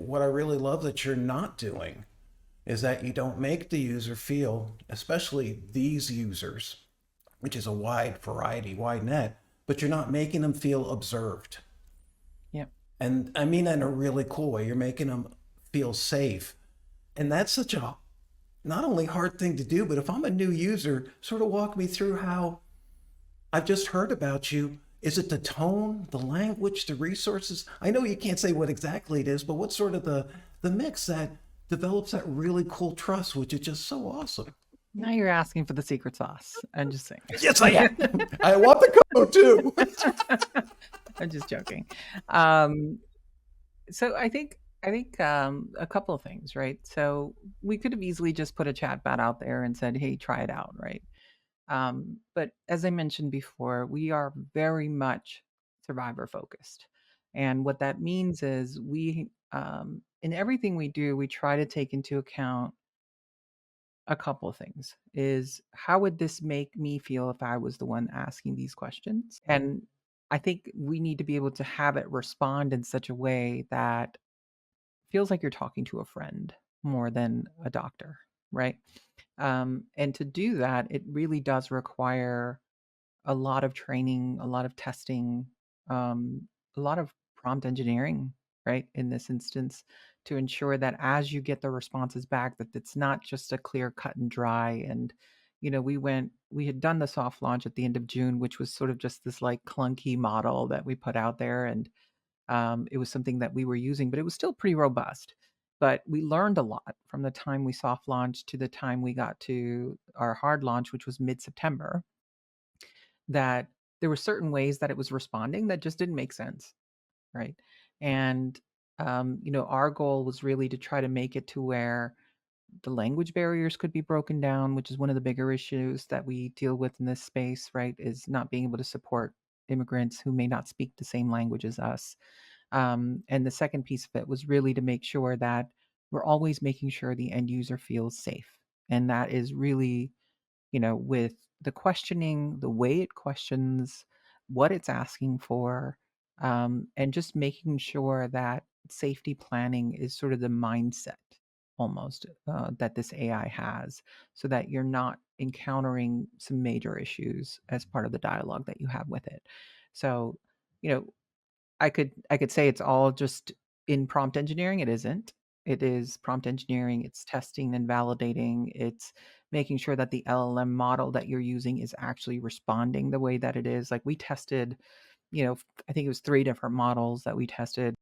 what I really love that you're not doing is that you don't make the user feel, especially these users, which is a wide variety, wide net, but you're not making them feel observed. Yeah. And I mean that in a really cool way. You're making them feel safe. And that's such a not only hard thing to do, but if I'm a new user, sort of walk me through how I've just heard about you. Is it the tone, the language, the resources? I know you can't say what exactly it is, but what's sort of the mix that develops that really cool trust, which is just so awesome. Now you're asking for the secret sauce. I'm just saying. Yes, I am. I want the code too. I'm just joking. Um, so I think a couple of things, right? So we could have easily just put a chatbot out there and said, "Hey, try it out," right? But as I mentioned before, we are very much survivor focused, and what that means is we in everything we do, we try to take into account a couple of things. Is how would this make me feel if I was the one asking these questions? And I think we need to be able to have it respond in such a way that feels like you're talking to a friend more than a doctor, right? And to do that, it really does require a lot of training, a lot of testing, a lot of prompt engineering, right? In this instance, to ensure that as you get the responses back, that it's not just a clear cut and dry. And, we had done the soft launch at the end of June, which was sort of just this like clunky model that we put out there. And it was something that we were using, but it was still pretty robust. But we learned a lot from the time we soft launched to the time we got to our hard launch, which was mid September, that there were certain ways that it was responding that just didn't make sense, right? And our goal was really to try to make it to where the language barriers could be broken down, which is one of the bigger issues that we deal with in this space, right? Is not being able to support immigrants who may not speak the same language as us. And the second piece of it was really to make sure that we're always making sure the end user feels safe. And that is really, with the questioning, the way it questions, what it's asking for, and just making sure that safety planning is sort of the mindset almost that this AI has, so that you're not encountering some major issues as part of the dialogue that you have with it. So, you know, I could say it's all just in prompt engineering. It isn't. It is prompt engineering. It's testing and validating. It's making sure that the LLM model that you're using is actually responding the way that it is. Like we tested, I think it was 3 different models that we tested,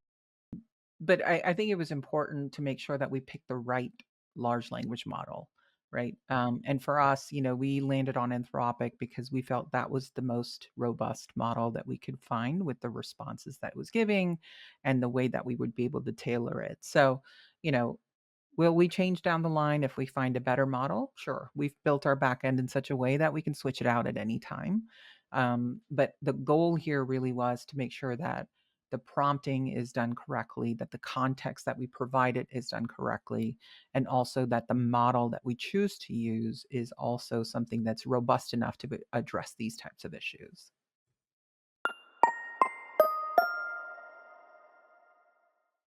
but I think it was important to make sure that we picked the right large language model, right? And for us, we landed on Anthropic because we felt that was the most robust model that we could find with the responses that it was giving and the way that we would be able to tailor it. So, you know, will we change down the line if we find a better model? Sure. We've built our backend in such a way that we can switch it out at any time. But the goal here really was to make sure that the prompting is done correctly, that the context that we provided is done correctly, and also that the model that we choose to use is also something that's robust enough to address these types of issues.